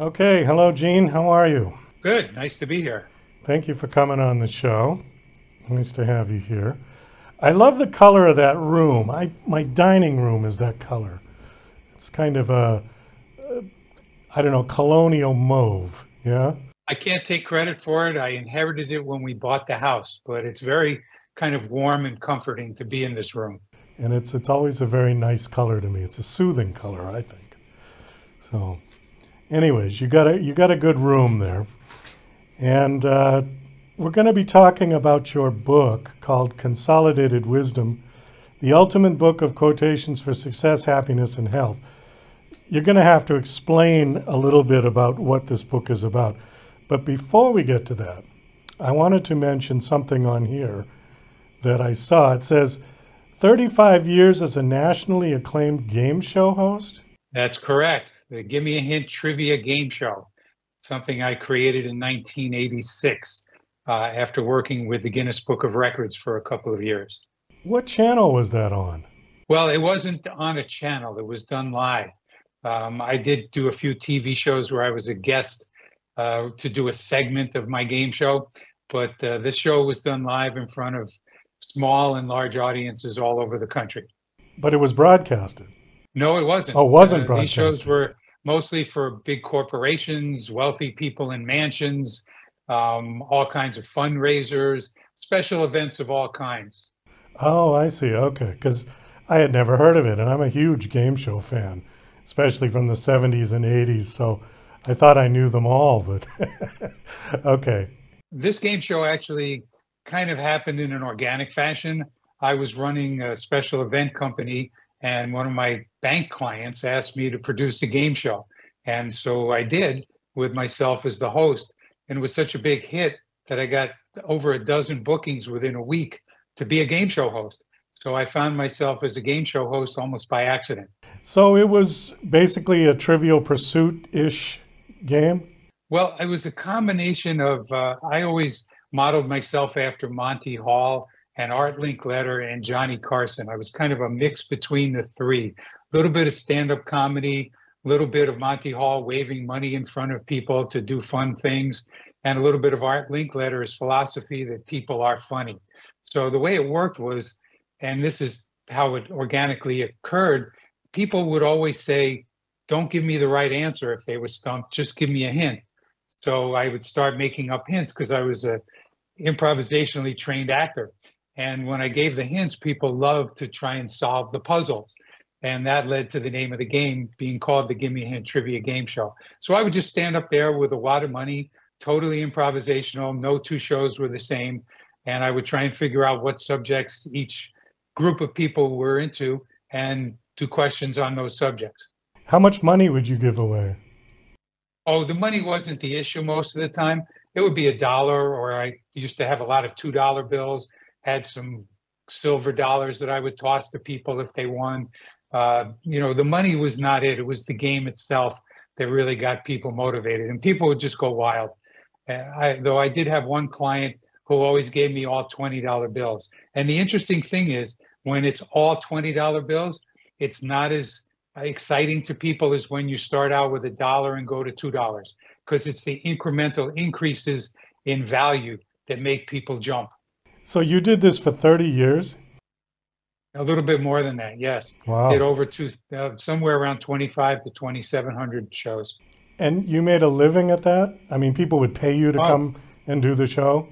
Okay, hello Gene, how are you? Good. Nice to be here. Thank you for coming on the show. Nice to have you here. I love the color of that room. My dining room is that color. It's kind of a, I don't know, colonial mauve, yeah? I can't take credit for it. I inherited it when we bought the house, but it's very kind of warm and comforting to be in this room. And it's always a very nice color to me. It's a soothing color, I think. So, anyways, you got a good room there. And we're going to be talking about your book called Consolidated Wisdom, the ultimate book of quotations for success, happiness, and health. You're going to have to explain a little bit about what this book is about. But before we get to that, I wanted to mention something on here that I saw. It says 35 years as a nationally acclaimed game show host. That's correct. The Gimme a Hint trivia game show, something I created in 1986 after working with the Guinness Book of Records for a couple of years. What channel was that on? Well, it wasn't on a channel. It was done live. I did do a few TV shows where I was a guest to do a segment of my game show, but this show was done live in front of small and large audiences all over the country. But it was broadcasted. No, it wasn't. Oh, it wasn't These shows broadcasted. were mostly for big corporations, wealthy people in mansions, all kinds of fundraisers, special events of all kinds. Oh, I see. Okay. Because I had never heard of it, and I'm a huge game show fan, especially from the 70s and 80s. So I thought I knew them all, but okay. This game show actually kind of happened in an organic fashion. I was running a special event company, and one of my bank clients asked me to produce a game show. And so I did, with myself as the host. And it was such a big hit that I got over a dozen bookings within a week to be a game show host. So I found myself as a game show host almost by accident. So it was basically a Trivial Pursuit-ish game? Well, it was a combination of, I always modeled myself after Monty Hall and Art Linkletter and Johnny Carson. I was kind of a mix between the three. A little bit of stand-up comedy, a little bit of Monty Hall waving money in front of people to do fun things, and a little bit of Art Linkletter's philosophy that people are funny. So the way it worked was, and this is how it organically occurred, people would always say, don't give me the right answer if they were stumped, just give me a hint. So I would start making up hints because I was a improvisationally trained actor. And when I gave the hints, people loved to try and solve the puzzles. And that led to the name of the game being called the Gimme a Hint Trivia Game Show. So I would just stand up there with a wad of money, totally improvisational, no two shows were the same. And I would try and figure out what subjects each group of people were into and do questions on those subjects. How much money would you give away? Oh, the money wasn't the issue most of the time. It would be $1, or I used to have a lot of $2 bills, had some silver dollars that I would toss to people if they won. The money was not it. It was the game itself that really got people motivated, and people would just go wild. Though I did have one client who always gave me all $20 bills. And the interesting thing is, when it's all $20 bills, it's not as exciting to people as when you start out with $1 and go to $2, because it's the incremental increases in value that make people jump. So you did this for 30 years? A little bit more than that, yes. Did Wow. over somewhere around 25 to 2,700 shows. And you made a living at that? I mean, people would pay you to Oh, come and do the show?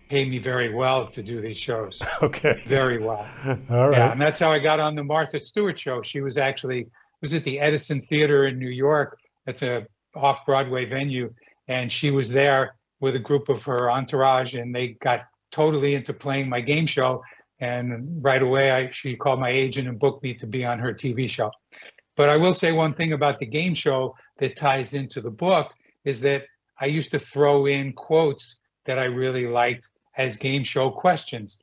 paid me very well to do these shows, Okay. very well. All Yeah, right. and that's how I got on the Martha Stewart show. She was actually was at the Edison Theater in New York. That's a off-Broadway venue, and she was there with a group of her entourage, and they got totally into playing my game show. And right away, she called my agent and booked me to be on her TV show. But I will say one thing about the game show that ties into the book is that I used to throw in quotes that I really liked as game show questions.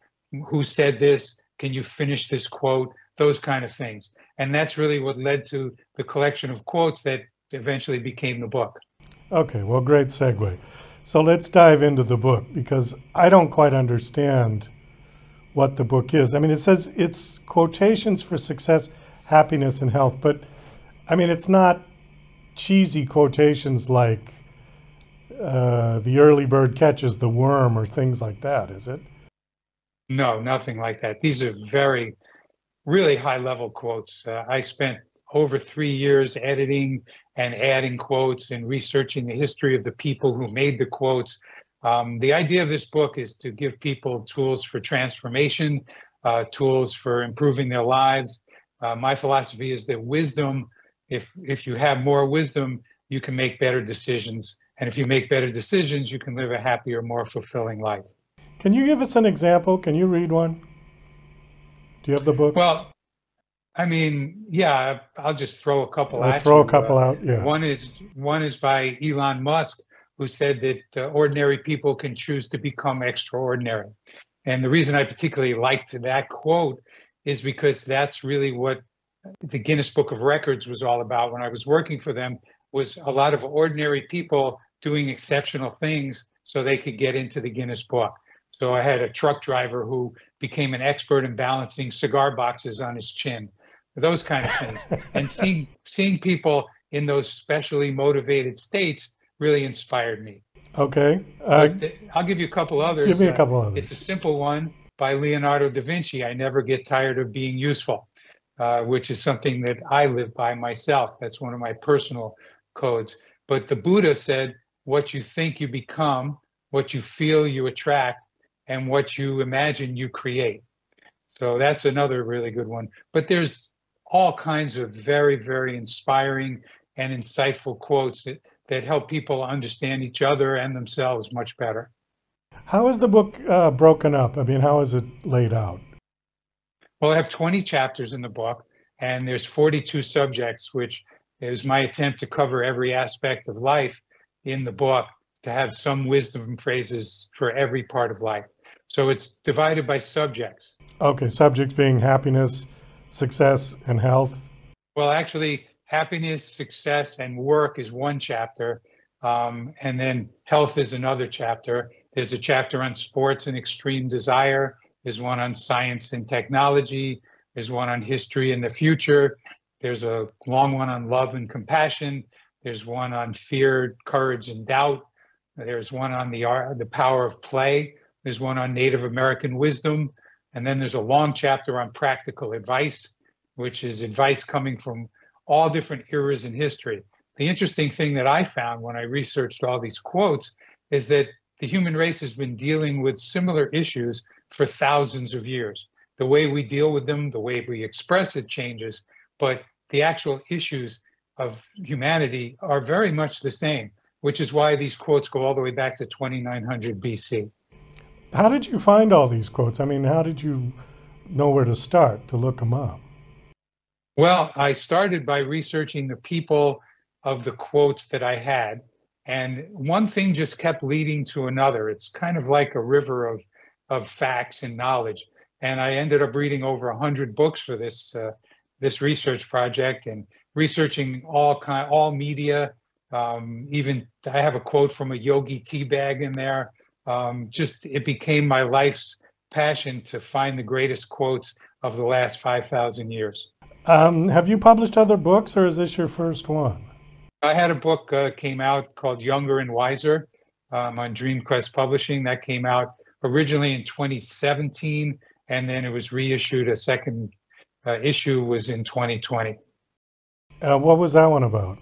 Who said this? Can you finish this quote? Those kind of things. And that's really what led to the collection of quotes that eventually became the book. Okay, well, great segue. So let's dive into the book because I don't quite understand what the book is. I mean, it says it's quotations for success, happiness, and health, but I mean, it's not cheesy quotations like the early bird catches the worm or things like that, is it? No, nothing like that. These are very, really high level quotes. I spent over 3 years editing and adding quotes and researching the history of the people who made the quotes. The idea of this book is to give people tools for transformation, tools for improving their lives. My philosophy is that wisdom, if you have more wisdom, you can make better decisions. And if you make better decisions, you can live a happier, more fulfilling life. Can you give us an example? Can you read one? Do you have the book? Well, I mean, yeah, I'll just throw a couple at Throw you. a couple out, yeah. One is by Elon Musk, who said that ordinary people can choose to become extraordinary. And the reason I particularly liked that quote is because that's really what the Guinness Book of Records was all about when I was working for them, was a lot of ordinary people doing exceptional things so they could get into the Guinness Book. So I had a truck driver who became an expert in balancing cigar boxes on his chin, those kind of things. And seeing people in those specially motivated states really inspired me. Okay. I'll give you a couple others. Give me a couple others. It's a simple one by Leonardo da Vinci. I never get tired of being useful, which is something that I live by myself. That's one of my personal codes. But the Buddha said, what you think you become, what you feel you attract, and what you imagine you create. So that's another really good one. But there's all kinds of very, very inspiring and insightful quotes that help people understand each other and themselves much better. How is the book broken up? I mean, how is it laid out? Well, I have 20 chapters in the book, and there's 42 subjects, which is my attempt to cover every aspect of life in the book, to have some wisdom phrases for every part of life. So it's divided by subjects. Okay, subjects being happiness, success, and health. Well, actually, happiness, success, and work is one chapter, and then health is another chapter. There's a chapter on sports and extreme desire. There's one on science and technology. There's one on history and the future. There's a long one on love and compassion. There's one on fear, courage, and doubt. There's one on the power of play. There's one on Native American wisdom. And then there's a long chapter on practical advice, which is advice coming from all different eras in history. The interesting thing that I found when I researched all these quotes is that the human race has been dealing with similar issues for thousands of years. The way we deal with them, the way we express it changes, but the actual issues of humanity are very much the same, which is why these quotes go all the way back to 2900 BC. How did you find all these quotes? I mean, how did you know where to start to look them up? Well, I started by researching the people of the quotes that I had, and one thing just kept leading to another. It's kind of like a river of facts and knowledge. And I ended up reading over 100 books for this research project, and researching all media. Even I have a quote from a Yogi tea bag in there. Just it became my life's passion to find the greatest quotes of the last 5,000 years. Have you published other books, or is this your first one? I had a book came out called Younger and Wiser on DreamQuest Publishing. That came out originally in 2017, and then it was reissued. A second issue was in 2020. What was that one about?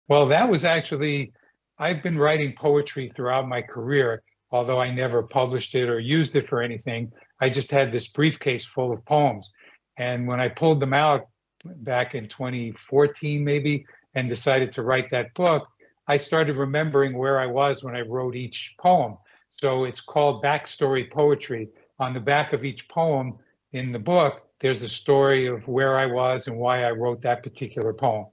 Well, that was actually, I've been writing poetry throughout my career, although I never published it or used it for anything. I just had this briefcase full of poems. And when I pulled them out back in 2014, maybe, and decided to write that book, I started remembering where I was when I wrote each poem. So it's called backstory poetry. On the back of each poem in the book, there's a story of where I was and why I wrote that particular poem.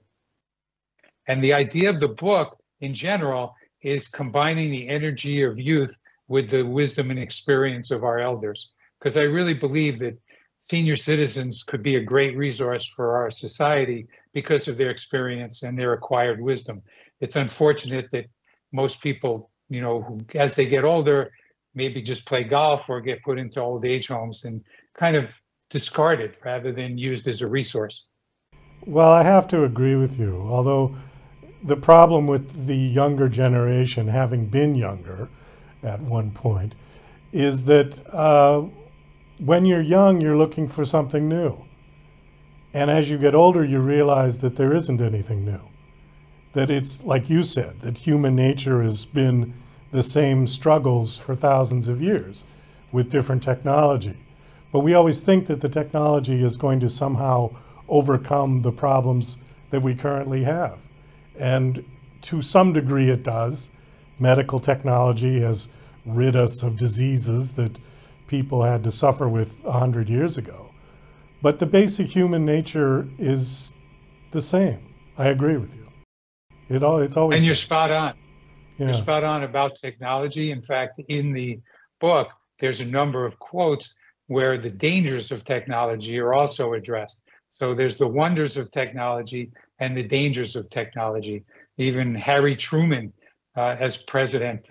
And the idea of the book in general is combining the energy of youth with the wisdom and experience of our elders. Because I really believe that senior citizens could be a great resource for our society because of their experience and their acquired wisdom. It's unfortunate that most people, you know, who, as they get older, maybe just play golf or get put into old age homes and kind of discarded rather than used as a resource. Well, I have to agree with you, although the problem with the younger generation, having been younger at one point, is that when you're young, you're looking for something new. And as you get older, you realize that there isn't anything new. That it's, like you said, that human nature has been the same struggles for thousands of years with different technology. But we always think that the technology is going to somehow overcome the problems that we currently have. And to some degree it does. Medical technology has rid us of diseases that people had to suffer with 100 years ago. But the basic human nature is the same. I agree with you. It's always. And you're spot on. Yeah. You're spot on about technology. In fact, in the book, there's a number of quotes where the dangers of technology are also addressed. So there's the wonders of technology and the dangers of technology. Even Harry Truman, as president,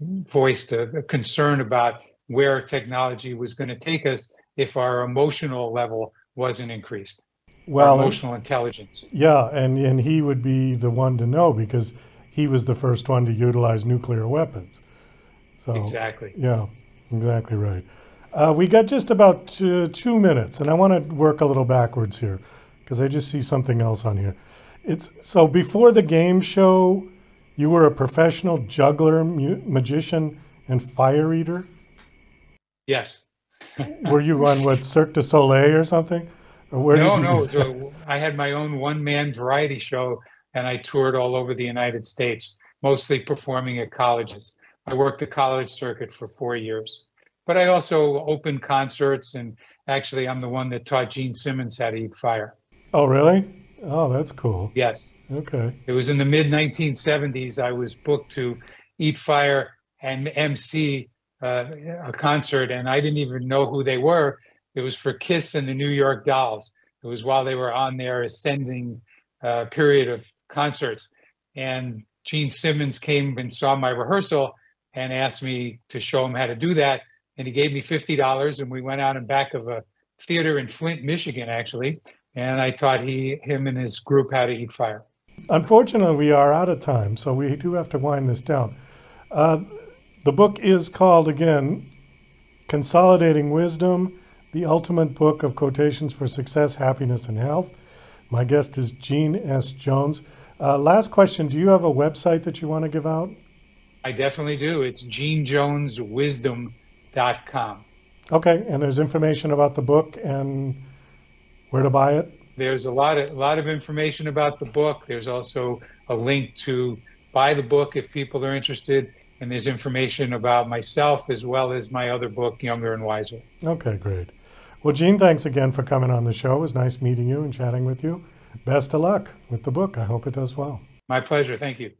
voiced a concern about where technology was going to take us if our emotional level wasn't increased. Well, our emotional intelligence. Yeah, and he would be the one to know because he was the first one to utilize nuclear weapons. So exactly. Yeah, exactly right. We got just about 2 minutes, and I want to work a little backwards here because I just see something else on here. So before the game show, you were a professional juggler, magician, and fire eater? Yes. Were you on what, Cirque du Soleil or something? Or where No. So I had my own one-man variety show, and I toured all over the United States, mostly performing at colleges. I worked the college circuit for 4 years. But I also opened concerts, and actually I'm the one that taught Gene Simmons how to eat fire. Oh, really? Oh, that's cool. Yes. Okay. It was in the mid-1970s. I was booked to eat fire and MC a concert, and I didn't even know who they were. It was for Kiss and the New York Dolls. It was while they were on their ascending period of concerts. And Gene Simmons came and saw my rehearsal and asked me to show him how to do that. And he gave me $50, and we went out in back of a theater in Flint, Michigan, actually. And I taught him and his group how to eat fire. Unfortunately, we are out of time, so we do have to wind this down. The book is called, again, Consolidating Wisdom, the ultimate book of quotations for success, happiness, and health. My guest is Gene S. Jones. Last question, do you have a website that you want to give out? I definitely do. It's genejoneswisdom.com. Okay, and there's information about the book and where to buy it? There's a lot of information about the book. There's also a link to buy the book if people are interested. And there's information about myself as well as my other book, Younger and Wiser. Okay, great. Well, Gene, thanks again for coming on the show. It was nice meeting you and chatting with you. Best of luck with the book. I hope it does well. My pleasure. Thank you.